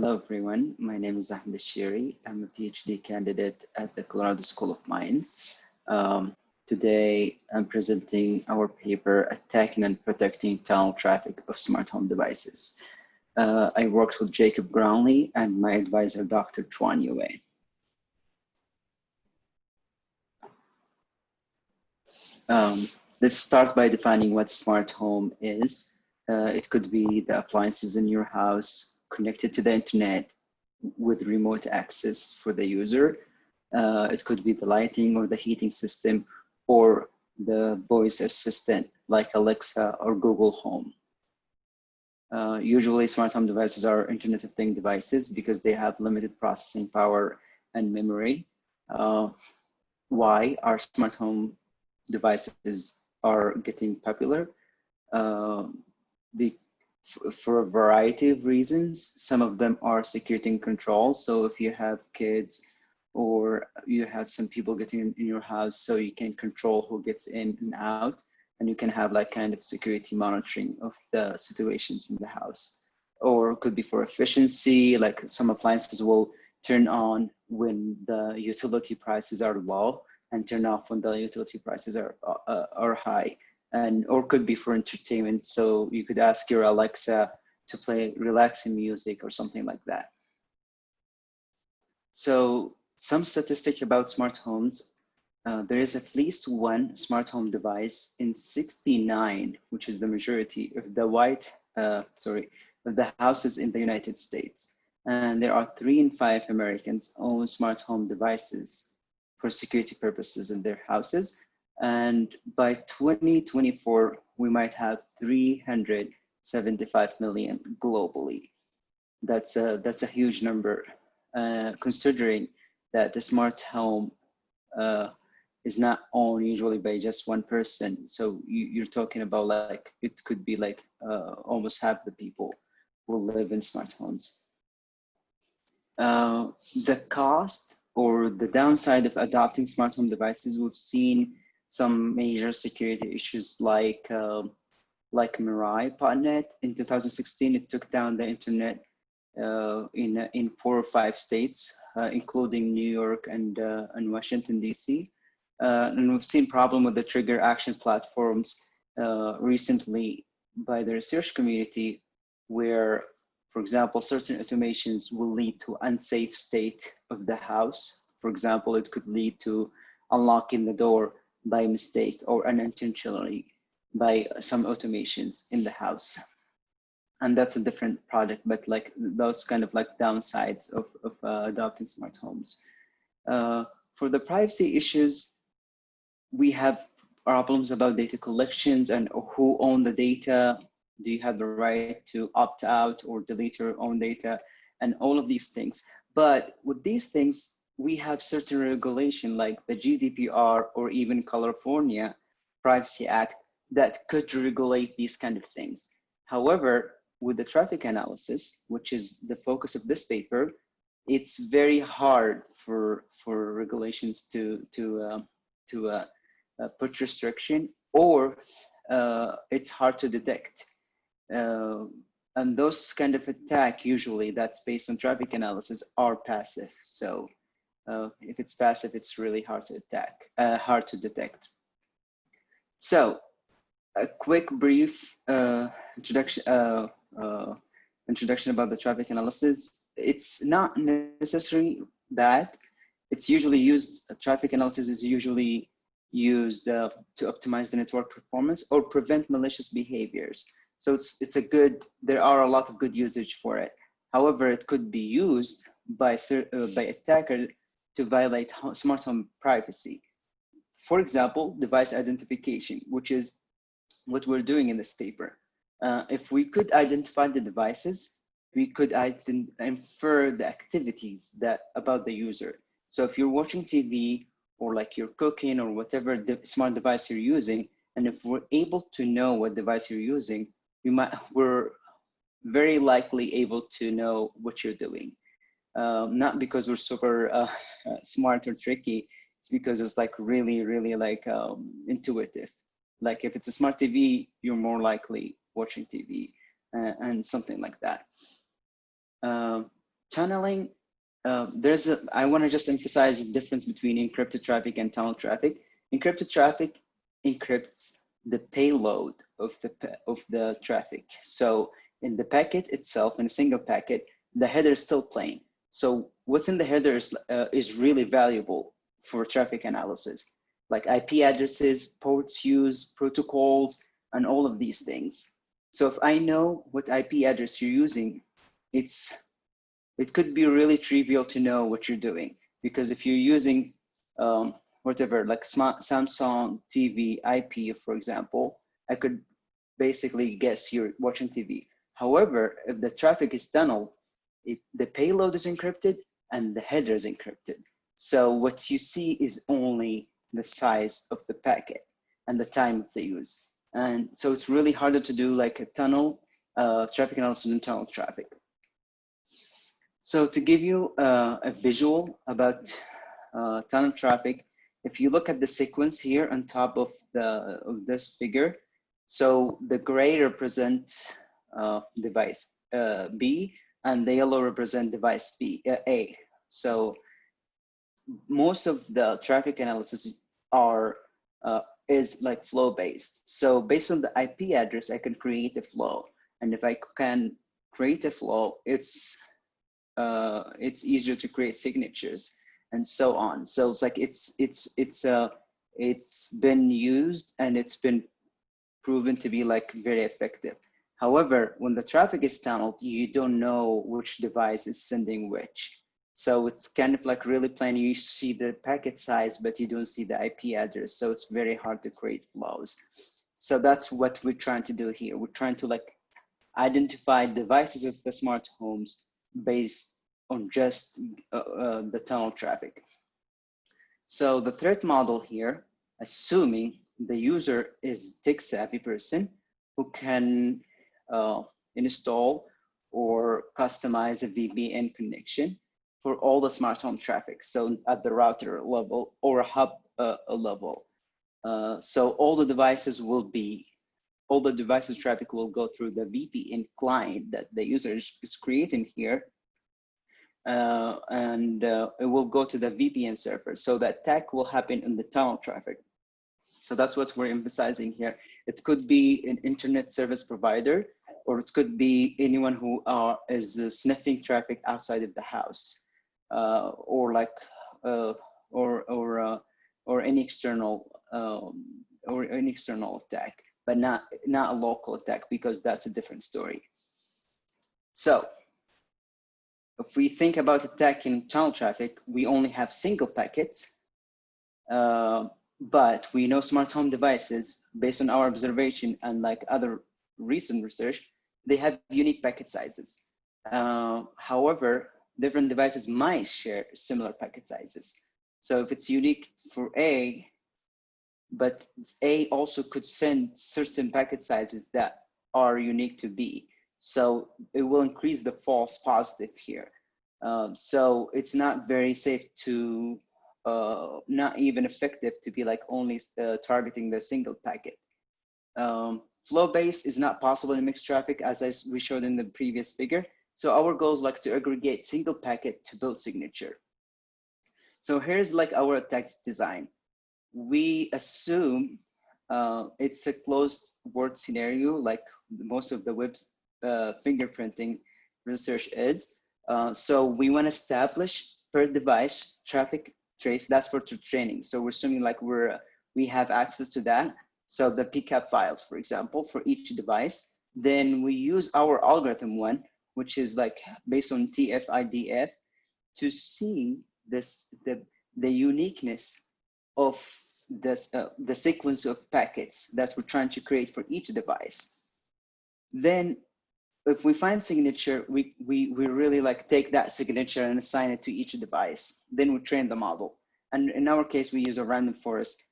Hello, everyone. My name is Ahmed Alshehri. I'm a PhD candidate at the Colorado School of Mines. Today, I'm presenting our paper, Attacking and Protecting Tunnel Traffic of Smart Home Devices. I worked with Jacob Granley and my advisor, Dr. Chuan. Let's start by defining what smart home is. It could be the appliances in your house connected to the internet with remote access for the user. It could be the lighting or the heating system or the voice assistant like Alexa or Google Home. Usually smart home devices are Internet of Things devices because they have limited processing power and memory. Why are smart home devices are getting popular? For a variety of reasons. Some of them are security and control. So if you have kids or you have some people getting in your house, so you can control who gets in and out, and you can have like kind of security monitoring of the situations in the house. Or it could be for efficiency, like some appliances will turn on when the utility prices are low and turn off when the utility prices are high. Or could be for entertainment. So you could ask your Alexa to play relaxing music or something like that. So some statistics about smart homes. There is at least one smart home device in 69, which is the majority of the houses in the United States. And there are 3 in 5 Americans own smart home devices for security purposes in their houses. And by 2024, we might have 375 million globally. That's a huge number, considering that the smart home is not owned usually by just one person. So you're talking about like, it could be like almost half the people will live in smart homes. The cost or the downside of adopting smart home devices, we've seen some major security issues like Mirai botnet. In 2016, it took down the internet in 4 or 5 states, including New York and Washington, D.C. And we've seen problem with the trigger action platforms recently by the research community, where, for example, certain automations will lead to unsafe state of the house. For example, it could lead to unlocking the door by mistake or unintentionally by some automations in the house. And that's a different project, but like those kind of like downsides of adopting smart homes. For the privacy issues, we have problems about data collections and who own the data. Do you have the right to opt out or delete your own data, and all of these things. But with these things, we have certain regulation like the GDPR or even California Privacy Act that could regulate these kind of things. However, with the traffic analysis, which is the focus of this paper, it's very hard for regulations to put restriction, or it's hard to detect. And those kind of attack, usually that's based on traffic analysis, are passive. So if it's passive, it's really hard to hard to detect. So a quick brief introduction about the traffic analysis. It's not necessary that it's usually used, traffic analysis is usually used to optimize the network performance or prevent malicious behaviors. So it's a good, there are a lot of good usage for it. However, it could be used by attacker to violate smart home privacy. For example, device identification, which is what we're doing in this paper. If we could identify the devices, we could infer the activities about the user. So if you're watching TV or like you're cooking or whatever smart device you're using, and if we're able to know what device you're using, we're very likely able to know what you're doing. Not because we're super smart or tricky, it's because it's like really, really like intuitive. Like if it's a smart TV, you're more likely watching TV and something like that. Tunneling, I want to just emphasize the difference between encrypted traffic and tunnel traffic. Encrypted traffic encrypts the payload of the traffic. So in the packet itself, in a single packet, the header is still plain. So what's in the header is really valuable for traffic analysis, like IP addresses, ports used, protocols, and all of these things. So if I know what IP address you're using, it could be really trivial to know what you're doing, because if you're using whatever, like Samsung TV IP, for example, I could basically guess you're watching TV. However, if the traffic is tunneled, the payload is encrypted and the header is encrypted. So what you see is only the size of the packet and the time of the use. And so it's really harder to do like a tunnel traffic analysis and tunnel traffic. So to give you a visual about tunnel traffic, if you look at the sequence here on top of this figure, so the gray represents device B, and the yellow represent device A. So most of the traffic analysis is like flow based. So based on the IP address, I can create a flow, and if I can create a flow, it's easier to create signatures and so on. So it's like it's been used and it's been proven to be like very effective. However, when the traffic is tunneled, you don't know which device is sending which. So it's kind of like really plain. You see the packet size, but you don't see the IP address. So it's very hard to create flows. So that's what we're trying to do here. We're trying to like identify devices of the smart homes based on just the tunnel traffic. So the threat model here, assuming the user is tech-savvy person who can install or customize a VPN connection for all the smart home traffic. So at the router level or a hub level. So all the devices traffic will go through the VPN client that the user is creating here. And it will go to the VPN server. So the attack will happen in the tunnel traffic. So that's what we're emphasizing here. It could be an internet service provider, or it could be anyone who is sniffing traffic outside of the house, or like or any external attack, but not a local attack, because that's a different story. So if we think about attacking tunnel traffic, we only have single packets, but we know smart home devices, based on our observation and like other recent research, they have unique packet sizes. However, different devices might share similar packet sizes. So if it's unique for A, but A also could send certain packet sizes that are unique to B. So it will increase the false positive here. So it's not very safe to, not even effective to be like only targeting the single packet. Flow-based is not possible in mixed traffic, as we showed in the previous figure. So our goal is like to aggregate single packet to build signature. So here's like our attack design. We assume it's a closed word scenario, like most of the web fingerprinting research is. So we want to establish per device traffic trace. That's for training. So we're assuming like we have access to that. So the PCAP files, for example, for each device. Then we use our algorithm one, which is like based on TF-IDF, to see the uniqueness of this, the sequence of packets that we're trying to create for each device. Then if we find signature, we really like take that signature and assign it to each device. Then we train the model. And in our case, we use a random forest.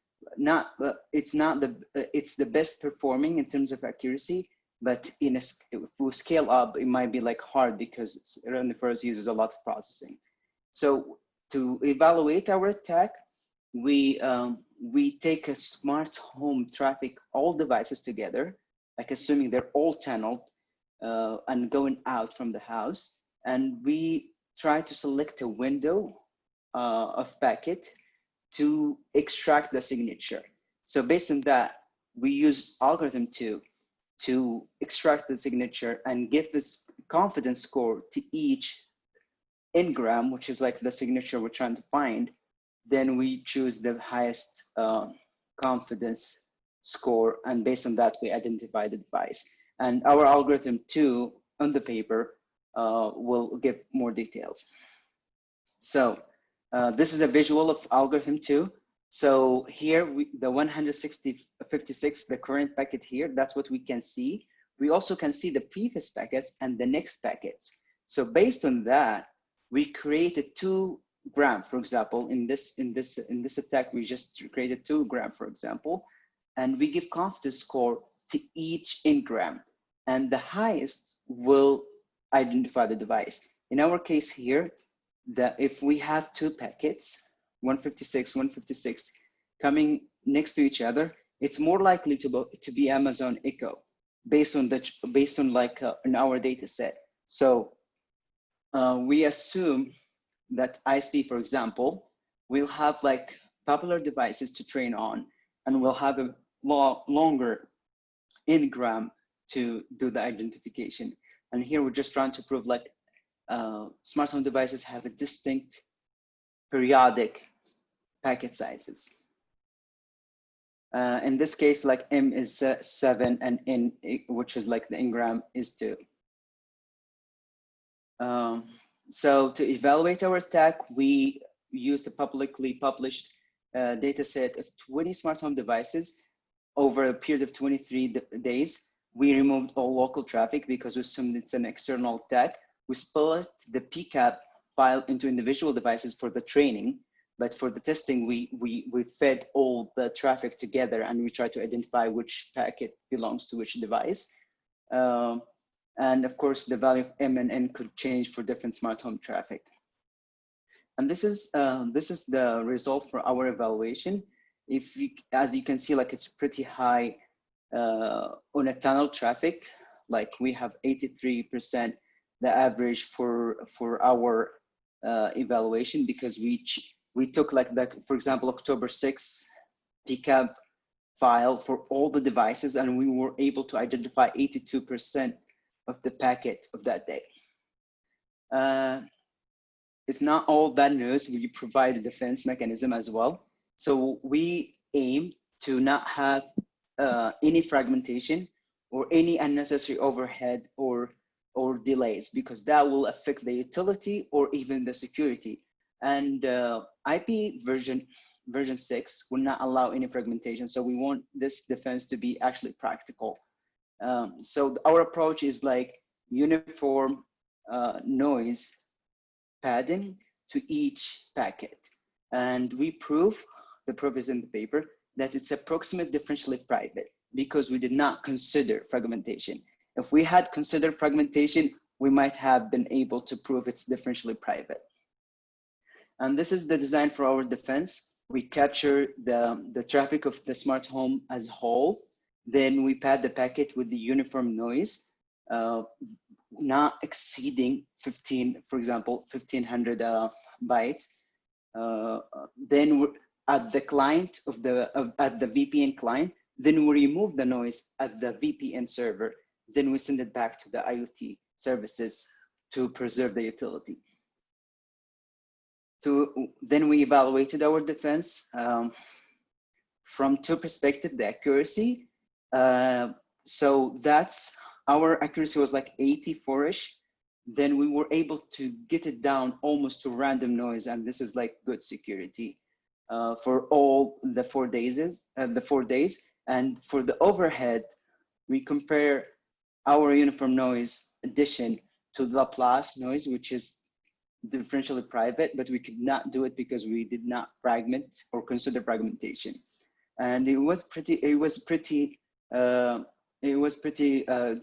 It's the best performing in terms of accuracy, but if we scale up, it might be like hard because random forest uses a lot of processing. So to evaluate our attack, we take a smart home traffic, all devices together, like assuming they're all tunneled and going out from the house. And we try to select a window of packet to extract the signature. So based on that, we use algorithm 2 to extract the signature and give this confidence score to each n-gram, which is like the signature we're trying to find. Then we choose the highest confidence score, and based on that, we identify the device. And our algorithm 2 on the paper will give more details. So this is a visual of algorithm 2. So here, the 156, the current packet here, that's what we can see. We also can see the previous packets and the next packets. So based on that, we created 2 gram, for example. In this attack, we just created 2 gram, for example, and we give confidence score to each n-gram, and the highest will identify the device. In our case here, if we have 2 packets, 156 coming next to each other, it's more likely to be Amazon Echo based on like in our data set. So we assume that ISP, for example, will have like popular devices to train on, and we'll have a longer n-gram to do the identification. And here we're just trying to prove like smart home devices have a distinct periodic packet sizes. In this case, like M is 7 and N, which is like the n-gram, is 2. So to evaluate our attack, we used a publicly published data set of 20 smart home devices over a period of 23 days. We removed all local traffic because we assumed it's an external attack. We split the PCAP file into individual devices for the training, but for the testing, we fed all the traffic together, and we tried to identify which packet belongs to which device. And of course, the value of M and N could change for different smart home traffic. And this is the result for our evaluation. As you can see, like it's pretty high on a tunnel traffic. Like we have 83% the average for our evaluation, because we took like that, for example, October 6th PCAP file for all the devices, and we were able to identify 82% of the packet of that day. It's not all bad news. We provide a defense mechanism as well. So we aim to not have any fragmentation or any unnecessary overhead or delays, because that will affect the utility or even the security. And IP version 6 will not allow any fragmentation. So we want this defense to be actually practical. So our approach is like uniform noise padding to each packet. And we prove, the proof is in the paper, that it's approximate differentially private because we did not consider fragmentation. If we had considered fragmentation, we might have been able to prove it's differentially private. And this is the design for our defense. We capture the traffic of the smart home as a whole. Then we pad the packet with the uniform noise, not exceeding 15, for example, 1500 bytes. Then we're at the client at the VPN client, then we remove the noise at the VPN server. Then we send it back to the IoT services to preserve the utility. Then we evaluated our defense from 2 perspectives, the accuracy. So that's, our accuracy was like 84-ish. Then we were able to get it down almost to random noise, and this is like good security for all the 4 days. And for the overhead, we compare our uniform noise addition to the Laplace noise, which is differentially private, but we could not do it because we did not fragment or consider fragmentation. And it was pretty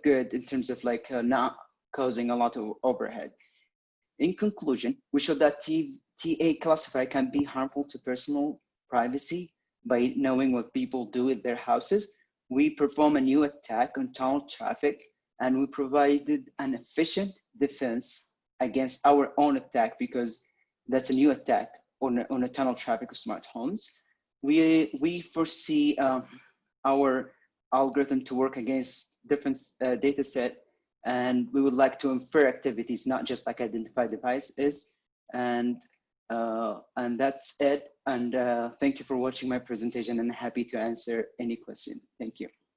good in terms of like not causing a lot of overhead. In conclusion, we showed that TA classifier can be harmful to personal privacy by knowing what people do at their houses. We perform a new attack on tunnel traffic, and we provided an efficient defense against our own attack, because that's a new attack on a tunnel traffic of smart homes. We foresee our algorithm to work against different data set, and we would like to infer activities, not just like identify devices. And that's it. And thank you for watching my presentation, and happy to answer any question. Thank you.